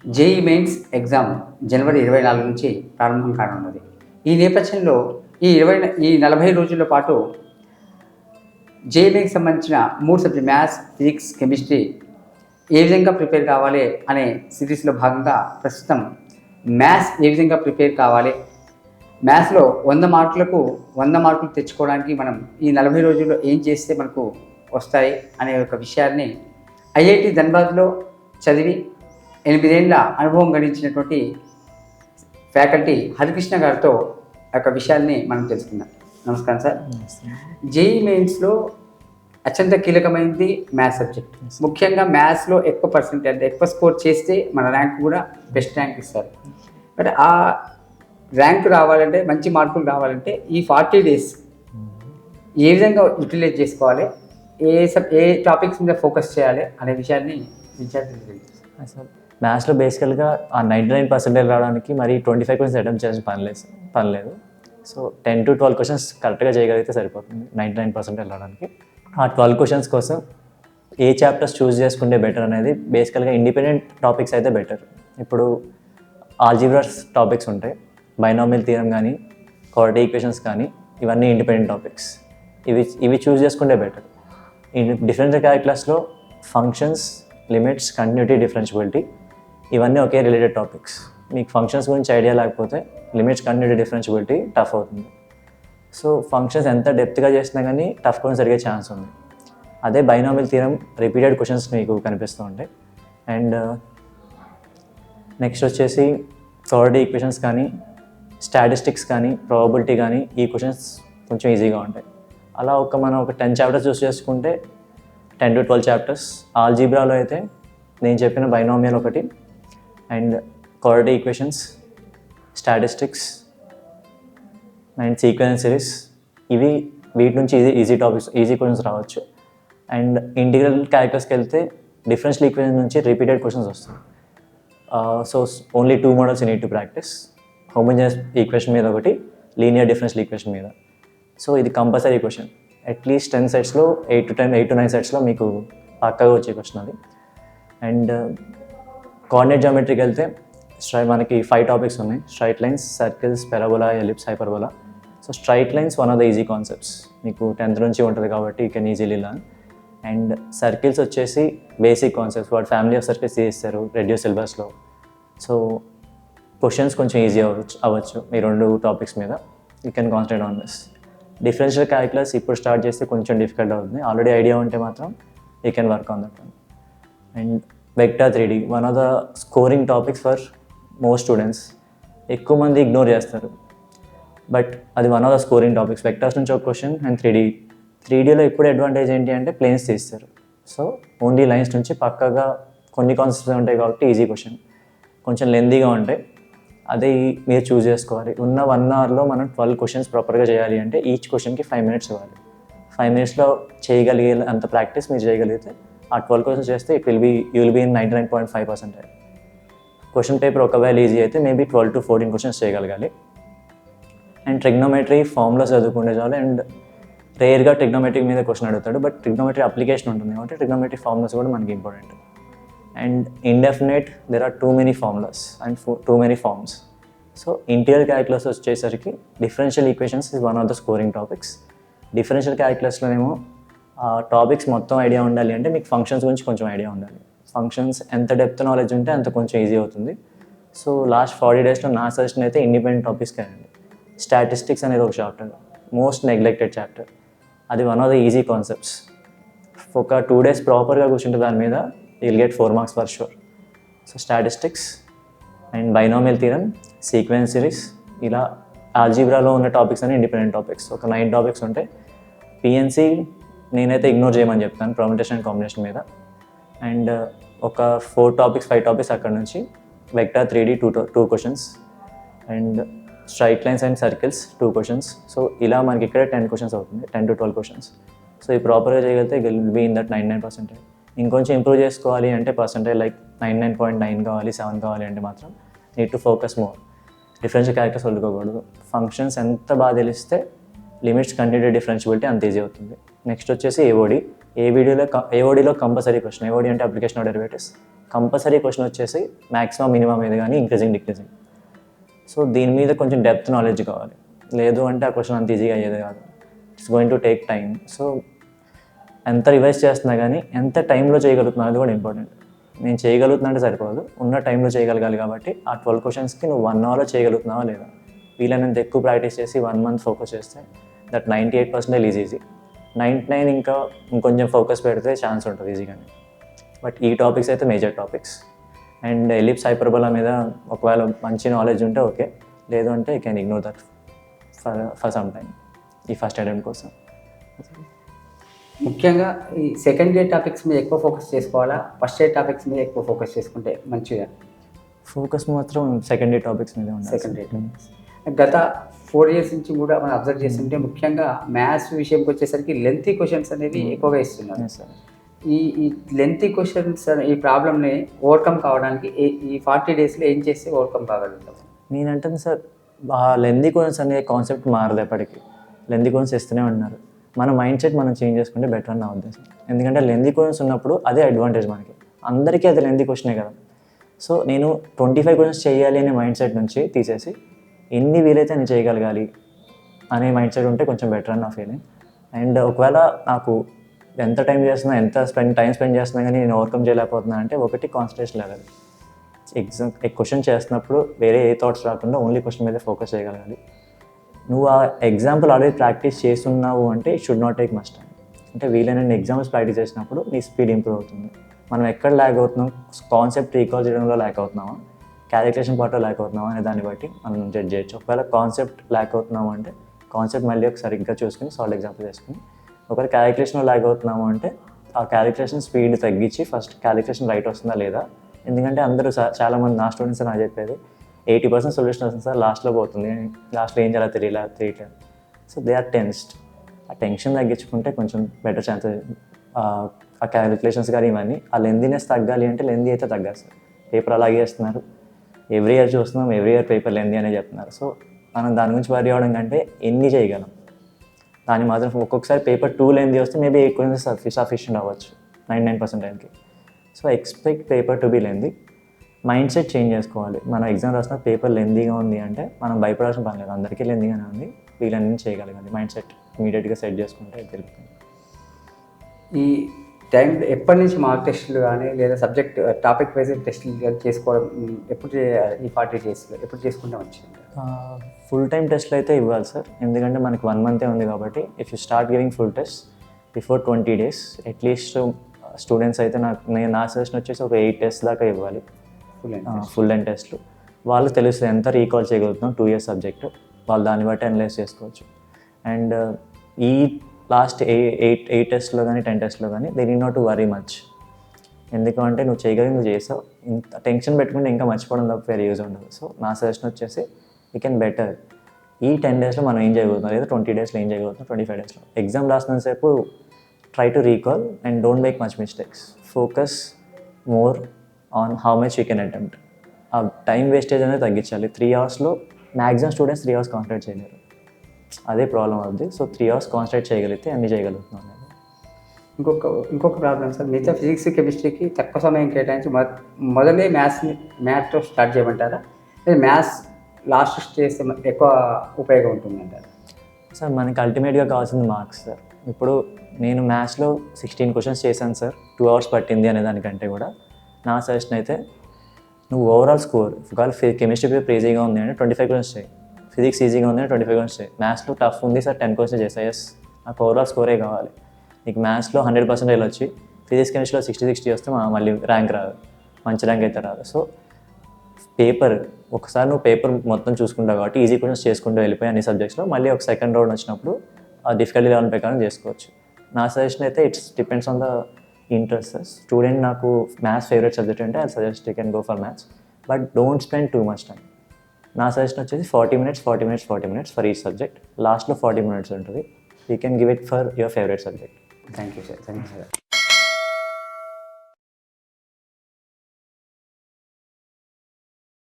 JEE mains exam జనవరి 24 నుంచి ప్రారంభం కానున్నది. ఈ నేపథ్యంలో ఈ 40 రోజుల పాటు జేఈ మెయిన్స్‌కి సంబంధించిన 3 సబ్జెక్ట్ మ్యాథ్స్, ఫిజిక్స్, కెమిస్ట్రీ ఏ విధంగా ప్రిపేర్ కావాలి అనే సిరీస్‌లో భాగంగా ప్రస్తుతం మ్యాథ్స్ ఏ విధంగా ప్రిపేర్ కావాలి, మ్యాథ్స్‌లో 100 మార్కులకు 100 మార్కులు తెచ్చుకోవడానికి మనం ఈ 40 రోజుల్లో ఏం చేస్తే మనకు వస్తాయి అనే ఒక విషయాన్ని ఐఐటి ధన్‌బాద్‌లో చదివి 8 ఏళ్ల అనుభవం గడించినటువంటి ఫ్యాకల్టీ హరికృష్ణ గారితో ఆ యొక్క విషయాన్ని మనం తెలుసుకుందాం. నమస్కారం సార్. జేఈ మెయిన్స్‌లో అత్యంత కీలకమైనది మ్యాథ్స్ సబ్జెక్ట్. ముఖ్యంగా మ్యాథ్స్‌లో ఎక్కువ పర్సెంటేజ్ అంటే ఎక్కువ స్కోర్ చేస్తే మన ర్యాంక్ కూడా బెస్ట్ ర్యాంక్ ఇస్తారు. బట్ ఆ ర్యాంక్ రావాలంటే, మంచి మార్కులు రావాలంటే ఈ 40 డేస్ ఏ విధంగా యూటిలైజ్ చేసుకోవాలి, ఏ టాపిక్స్ మీద ఫోకస్ చేయాలి అనే విషయాన్ని విద్యార్థులకు తెలియజేస్తారు. మ్యాథ్స్లో బేసికల్గా ఆ 99% రావడానికి మరి 25% అటెంప్ట్ చేసిన పనిలేదు. సో 10 to 12 క్వశ్చన్స్ కరెక్ట్గా చేయగలిగితే సరిపోతుంది 99% రావడానికి. ఆ 12 క్వశ్చన్స్ కోసం ఏ చాప్టర్స్ చూస్ చేసుకుంటే బెటర్ అనేది బేసికల్గా ఇండిపెండెంట్ టాపిక్స్ అయితే బెటర్. ఇప్పుడు ఆల్జీబ్రాస్ టాపిక్స్ ఉంటాయి, బైనామియల్ థియరం కానీ, క్వాడ్రాటిక్ ఈక్వేషన్స్ కానీ, ఇవన్నీ ఇండిపెండెంట్ టాపిక్స్. ఇవి చూస్ చేసుకుంటే బెటర్. ఈ డిఫరెన్షియల్ క్యాలిక్యులస్లో ఫంక్షన్స్, లిమిట్స్, కంటిన్యూటీ, డిఫరెన్షియబిలిటీ ఇవన్నీ ఒకే రిలేటెడ్ టాపిక్స్. మీకు ఫంక్షన్స్ గురించి ఐడియా లేకపోతే లిమిట్స్, కంటిన్యూటీ, డిఫరెన్షియబిలిటీ టఫ్ అవుతుంది. సో ఫంక్షన్స్ ఎంత డెప్త్గా చేసినా కానీ టఫ్ క్వశ్చన్స్ జరిగే ఛాన్స్ ఉంది. అదే బైనామియల్ థియరం రిపీటెడ్ క్వశ్చన్స్ మీకు కనిపిస్తూ ఉంటాయి. అండ్ నెక్స్ట్ వచ్చేసి క్వాడ్రాటిక్ ఈక్వేషన్స్ కానీ, స్టాటిస్టిక్స్ కానీ, ప్రాబబిలిటీ కానీ ఈ క్వశ్చన్స్ కొంచెం ఈజీగా ఉంటాయి. అలా మనం ఒక 10 చాప్టర్స్ చూస్ చేసుకుంటే 10 to 12 చాప్టర్స్. ఆల్జీబ్రాలో అయితే నేను చెప్పిన బైనామియల్ ఒకటి, and quadratic equations, statistics and sequence series, వీటి నుంచి ఈజీ టాపిక్స్, ఈజీ క్వశ్చన్స్ రావచ్చు. అండ్ ఇంటిగ్రల్ క్యాలిక్యులస్కి వెళ్తే డిఫరెన్షియల్ ఈక్వేషన్ నుంచి రిపీటెడ్ క్వశ్చన్స్ వస్తాయి. So only 2 models you need to practice. Homogeneous equation మీద ఒకటి, లీనియర్ డిఫరెన్షియల్ ఈక్వేషన్ మీద. సో ఇది కంపల్సరీ క్వశ్చన్. అట్లీస్ట్ 10 సెట్స్లో 8 to 9 సెట్స్లో మీకు పక్కగా వచ్చే క్వశ్చన్ అది. అండ్ కోఆర్డినేట్ జామెట్రీకి వెళ్తే మనకి 5 టాపిక్స్ ఉన్నాయి: straight lines, circles, parabola, ellipse, hyperbola. So straight lines one of the easy concepts, మీకు 10th నుంచి ఉంటుంది కాబట్టి you can easily learn. And circles వచ్చేసి బేసిక్ కాన్సెప్ట్స్, వాడు ఫ్యామిలీ ఆఫ్ సర్కిల్స్ చేస్తారు రెడ్యూస్ సిలబస్లో. సో క్వశ్చన్స్ కొంచెం ఈజీ అవ్వచ్చు ఈ 2 టాపిక్స్ మీద. You can concentrate on this. Differential calculus ఇప్పుడు స్టార్ట్ చేస్తే కొంచెం డిఫికల్ట్ అవుతుంది. ఆల్రెడీ ఐడియా ఉంటే మాత్రం you can work on that one. And vector 3D one of the scoring topics for most students. ఎక్కువ మంది ఇగ్నోర్ చేస్తారు, బట్ అది one of the scoring topics. Vectors నుంచి ఒక క్వశ్చన్ అండ్ 3Dలో ఇప్పుడు అడ్వాంటేజ్ ఏంటి అంటే ప్లేన్స్ తీస్తారు. సో ఓన్లీ లైన్స్ నుంచి పక్కగా కొన్ని కాన్సెప్ట్స్ ఉంటాయి కాబట్టి ఈజీ క్వశ్చన్. కొంచెం లెందీగా ఉంటాయి, అదే మీరు చూస్ చేసుకోవాలి. ఉన్న 1 అవర్లో మనం 12 క్వశ్చన్స్ ప్రాపర్గా చేయాలి అంటే ఈచ్ క్వశ్చన్కి 5 minutes ఇవ్వాలి. 5 minutesలో చేయగలిగే అంత ప్రాక్టీస్ మీరు చేయగలిగితే ఆ 12 క్వశ్చన్స్ చేస్తే you will be in 99.5%. Question paper ఒకవేళ ఈజీ అయితే మేబీ 12 to 14 క్వశ్చన్స్ చేయగలగాలి. అండ్ ట్రిగ్నోమెట్రీ ఫార్ములాస్ చదువుకుంటే చాలు. అండ్ రేర్గా ట్రిగ్నోమెట్రీ మీద క్వశ్చన్ అడుగుతాడు, బట్ ట్రిగ్నోమెట్రీ అప్లికేషన్ ఉంటుంది కాబట్టి ట్రిగ్నోమెట్రీ ఫార్ములాస్ కూడా మనకి important. And indefinite there are too many formulas and too many forms. So integral calculus వచ్చేసరికి differential equations is one of the scoring topics. డిఫరెన్షియల్ క్యాలిక్యులస్లోనేమో టాపిక్స్ మొత్తం ఐడియా ఉండాలి అంటే మీకు ఫంక్షన్స్ గురించి కొంచెం ఐడియా ఉండాలి. ఫంక్షన్స్ ఎంత డెప్త్ నాలెడ్జ్ ఉంటే అంత కొంచెం ఈజీ అవుతుంది. సో లాస్ట్ 40 డేస్లో నా సజెషన్ అయితే ఇండిపెండెంట్ టాపిక్స్కే అండి. స్టాటిస్టిక్స్ అనేది ఒక చాప్టర్, మోస్ట్ నెగ్లెక్టెడ్ చాప్టర్. అది one of the easy concepts. ఒక 2 days ప్రాపర్గా కూర్చుంటే దాని మీద you'll get 4 marks for sure. So statistics and binomial theorem, sequence series, ఇలా ఆల్జీబ్రాలో ఉన్న టాపిక్స్ అని ఇండిపెండెంట్ టాపిక్స్ ఒక 9 టాపిక్స్ ఉంటాయి. పిఎన్సి నేనైతే ఇగ్నోర్ చేయమని చెప్తాను పర్ముటేషన్ అండ్ కాంబినేషన్ మీద. అండ్ ఒక 4 టాపిక్స్ 5 టాపిక్స్ అక్కడ నుంచి. Vector 3D 2 questions, and straight lines and circles 2 questions. So ఇలా మనకి ఇక్కడ 10 క్వశ్చన్స్ అవుతుంది, 10 to 12 క్వశ్చన్స్. సో ఇది ప్రాపర్గా చేయగలిగితే విల్ బీ ఇన్ దట్ 99%. ఇంకొంచెం ఇంప్రూవ్ చేసుకోవాలి అంటే పర్సెంటేజ్ లైక్ 99.9 కావాలి, 7 కావాలి అంటే మాత్రం need to focus more. Differential characters వదులుకోకూడదు. ఫంక్షన్స్ ఎంత బాగా తెలిస్తే లిమిట్స్, కంటిన్యూటీ, డిఫరెన్షియబిలిటీ అంత ఈజీ అవుతుంది. నెక్స్ట్ వచ్చేసి ఏఓడి. ఏఓడిలో కంపల్సరీ క్వశ్చన్. ఏఓడి అంటే application of derivatives. Compulsory question వచ్చేసి మ్యాక్సిమం మినిమం మీద కానీ ఇంక్రీజింగ్ డిక్రీజింగ్. సో దీని మీద కొంచెం డెప్త్ నాలెడ్జ్ కావాలి, లేదు అంటే ఆ క్వశ్చన్ అంత ఈజీగా అయ్యేది కాదు. It's going to take time. So ఎంత రివైజ్ చేస్తున్నా కానీ ఎంత టైంలో చేయగలుగుతున్నా అది కూడా ఇంపార్టెంట్. నేను చేయగలుగుతున్నా అంటే సరిపోదు, ఉన్న టైంలో చేయగలగాలి. కాబట్టి ఆ 12 క్వశ్చన్స్కి నువ్వు 1 అవర్లో చేయగలుగుతున్నావా లేదా, వీలైనంత ఎక్కువ ప్రాక్టీస్ చేసి 1 మంత్ ఫోకస్ చేస్తే దట్ 98% ఈజీ. 99 ఇంకా ఇంకొంచెం ఫోకస్ పెడితే ఛాన్స్ ఉంటుంది ఈజీగానే. బట్ ఈ టాపిక్స్ అయితే major topics. And ellipse hyperbola మీద ఒకవేళ మంచి నాలెడ్జ్ ఉంటే ఓకే, లేదు అంటే you can ignore that for some time ఈ ఫస్ట్ అటెంప్ట్ కోసం. ముఖ్యంగా ఈ సెకండ్ ఇయర్ టాపిక్స్ మీద ఎక్కువ ఫోకస్ చేసుకోవాలా, ఫస్ట్ ఇయర్ టాపిక్స్ మీద ఎక్కువ ఫోకస్ చేసుకుంటే మంచిగా? ఫోకస్ మాత్రం సెకండ్ ఇయర్ టాపిక్స్ మీద ఉండాలి. సెకండ్ ఇయర్ గత 4 ఇయర్స్ నుంచి కూడా మనం అబ్జర్వ్ చేస్తుంటే ముఖ్యంగా మ్యాథ్స్ విషయంకి వచ్చేసరికి లెంతీ క్వశ్చన్స్ అనేవి ఎక్కువగా ఇస్తున్నారు. ఈ లెంతీ క్వశ్చన్స్ ఈ ప్రాబ్లమ్ని ఓవర్కమ్ కావడానికి ఈ 40 డేస్లో ఏం చేస్తే ఓవర్కమ్ కాగలుగుతాం? నేనంటే సార్ ఆ లెంతీ క్వశ్చన్స్ అనే కాన్సెప్ట్ మారదు ఎప్పటికీ. లెంతీ క్వశ్చన్స్ ఇస్తూనే ఉన్నారు. మన మైండ్ సెట్ మనం చేంజ్ చేసుకుంటే బెటర్ అని నా ఉద్దేశం. ఎందుకంటే లెంతీ క్వశ్చన్స్ ఉన్నప్పుడు అదే అడ్వాంటేజ్ మనకి. అందరికీ అది లెంతీ క్వశ్చనే కదా. సో నేను 25 క్వశ్చన్స్ చేయాలి అనే మైండ్ సెట్ నుంచి తీసేసి ఎన్ని వీలైతే నేను చేయగలగాలి అనే మైండ్ సెట్ ఉంటే కొంచెం బెటర్ అని నా ఫీలింగ్. అండ్ ఒకవేళ నాకు ఎంత టైం చేస్తున్నా, ఎంత టైం స్పెండ్ చేస్తున్నా కానీ నేను ఓవర్కమ్ చేయలేకపోతున్నా అంటే ఒకటి కాన్సన్ట్రేషన్ లెవెల్. ఎగ్జామ్ క్వశ్చన్ చేస్తున్నప్పుడు వేరే ఏ థాట్స్ రాకుండా ఓన్లీ క్వశ్చన్ మీద ఫోకస్ చేయగలగాలి. నువ్వు ఆ ఎగ్జాంపుల్ ఆల్రెడీ ప్రాక్టీస్ చేస్తున్నావు అంటే it should not take much time. అంటే వీలైన ఎగ్జామ్స్ ప్రాక్టీస్ చేసినప్పుడు నీ స్పీడ్ ఇంప్రూవ్ అవుతుంది. మనం ఎక్కడ ల్యాక్ అవుతున్నాం, కాన్సెప్ట్ రీకాల్ చేయడంలో ల్యాక్ అవుతున్నామా, క్యాలిక్యులేషన్ పార్ట్లో ల్యాక్ అవుతున్నామా అనే దాన్ని బట్టి మనం జడ్జ్ చేయొచ్చు. ఒకవేళ కాన్సెప్ట్ ల్యాక్ అవుతున్నాము అంటే కాన్సెప్ట్ మళ్ళీ ఒకసారి సరిగ్గా చూసుకుని సాల్వ్ ఎగ్జాంపుల్ చేసుకుని, ఒకవేళ క్యాలిక్యులేషన్లో ల్యాక్ అవుతున్నాము అంటే ఆ క్యాలిక్యులేషన్ స్పీడ్ తగ్గించి ఫస్ట్ క్యాలిక్యులేషన్ రైట్ వస్తుందా లేదా. ఎందుకంటే అందరూ చాలామంది నా స్టూడెంట్స్ నాకు చెప్పేది 80% సొల్యూషన్ వస్తుంది సార్, లాస్ట్లో పోతుంది, లాస్ట్లో ఏం చేయాలో తెలియట్లేదు. So they are tensed. ఆ టెన్షన్ తగ్గించుకుంటే కొంచెం బెటర్ ఛాన్సెస్. ఆ క్యాలిక్యులేషన్స్ కానీ ఇవన్నీ ఆ లెందీనెస్ తగ్గాలి అంటే లెందీ అయితే తగ్గాలి సార్. పేపర్ అలాగే చేస్తున్నారు, ఎవ్రీ ఇయర్ చూస్తున్నాం, ఎవ్రీ ఇయర్ పేపర్ లెందీ అనే చెప్తున్నారు. సో మనం దాని గురించి వరి అవ్వడం కంటే ఎన్ని చేయగలం దాన్ని మాత్రం. ఒక్కొక్కసారి పేపర్ 2 లెందీ వస్తే మేబీ 8 క్వశ్చన్స్ సఫిషియెంట్ అవ్వచ్చు 99% టైంకి. So expect paper to be lengthy. Mind set change చేసుకోవాలి. మనం ఎగ్జామ్ రాసిన పేపర్ లెందీగా ఉంది అంటే మనం భయపడాల్సిన పని లేదు, అందరికీ లెందీగానే ఉంది, వీళ్ళని చేయగలగాలి. మైండ్ సెట్ ఇమీడియట్గా సెట్ చేసుకుంటే తెలుపుతుంది. ఈ టైం ఎప్పటి నుంచి మార్క్ టెస్టులు కానీ లేదా సబ్జెక్ట్ టాపిక్ వైజ్ టెస్టులు చేసుకోవడం ఎప్పుడు ఈ 40 డేస్లో ఎప్పుడు చేసుకుంటే మంచిది? ఫుల్ టైం టెస్ట్లు అయితే ఇవ్వాలి సార్, ఎందుకంటే మనకి 1 మంతే ఉంది కాబట్టి. If you start giving full test before 20 days at least students అయితే నా సజెషన్ వచ్చేసి ఒక 8 టెస్ట్ దాకా ఇవ్వాలి, ఫుల్ లెంత్ టెస్ట్లు. వాళ్ళు తెలుస్తుంది ఎంత రీకాల్ చేయగలుగుతున్నాం 2 years సబ్జెక్ట్, వాళ్ళు దాన్ని బట్టి అనలైజ్ చేసుకోవచ్చు. అండ్ ఈ లాస్ట్ 8 టెస్ట్లో కానీ 10 టెస్ట్లో కానీ they need not to worry much. ఎందుకంటే నువ్వు చేయగలిగి నువ్వు చేసావు, ఇంత టెన్షన్ పెట్టుకుంటే ఇంకా మర్చిపోవడం తప్ప వేరే యూజ్ ఉండదు. సో నా సజెషన్ వచ్చేసి యూ కెన్ బెటర్ ఈ 10 daysలో మనం ఏం చేయగలుగుతాం, లేదా 20 daysలో ఏం చేయగలుగుతాం, 25 daysలో. ఎగ్జామ్ రాసినంతసేపు try to recall and don't make much mistakes. Focus more on how much you can attempt. ఆ టైం వేస్టేజ్ అనేది తగ్గించాలి. 3 hours maximum students 3 hours concentrate చేయలేరు, అదే ప్రాబ్లం అవుతుంది. సో 3 hours కాన్సన్ట్రేట్ చేయగలిగితే అన్నీ చేయగలుగుతున్నాం. ఇంకొక ప్రాబ్లం సార్, మిగతా ఫిజిక్స్ కెమిస్ట్రీకి తక్కువ సమయం కేటాయించి మొదలే మ్యాథ్తో స్టార్ట్ చేయమంటారా, లేదా మ్యాథ్స్ లాస్ట్ చేస్తే ఎక్కువ ఉపయోగం ఉంటుందంటారా? సార్ మనకి అల్టిమేట్గా కావాల్సింది మార్క్స్ సార్. ఇప్పుడు నేను మ్యాథ్స్లో 16 questions చేశాను సార్, 2 hours పట్టింది అనే దానికంటే కూడా నా సజెషన్ అయితే నువ్వు ఓవరాల్ స్కోర్, ఒకవేళ కెమిస్ట్రీ పేపర్ ఈజీగా ఉంది అంటే 25 questions చేయి, ఫిజిక్స్ ఈజీగా ఉంది అంటే 25 questions చేయి. మ్యాథ్స్లో టఫ్ ఉంది సార్ 10 questions చేసా, ఎస్ నాకు ఓవరాల్ స్కోరే కావాలి. నీకు మ్యాథ్స్లో 100% వెళ్ళొచ్చి ఫిజిక్స్ కెమిస్ట్రీలో 60 వస్తే మళ్ళీ ర్యాంక్ రాదు, మంచి ర్యాంక్ అయితే రాదు. సో పేపర్ ఒకసారి నువ్వు పేపర్ మొత్తం చూసుకుంటావు కాబట్టి ఈజీ క్వశ్చన్స్ చేసుకుంటూ వెళ్ళిపోయి అన్ని సబ్జెక్ట్స్లో మళ్ళీ ఒక సెకండ్ రౌండ్ వచ్చినప్పుడు ఆ డిఫికల్టీ లెవెల్ ప్రకారం చేసుకోవచ్చు. నా సజెషన్ అయితే it's depends on the interest. Student నాకు మ్యాథ్స్ ఫేవరెట్ సబ్జెక్ట్ అంటే I suggest you can go for maths, but don't spend too much time. నా సజెషన్ వచ్చేసి 40 minutes ఫర్ ఈచ్ సబ్జెక్ట్. లాస్ట్లో 40 minutes ఉంటుంది. You can give it for your favourite subject. Thank you sir.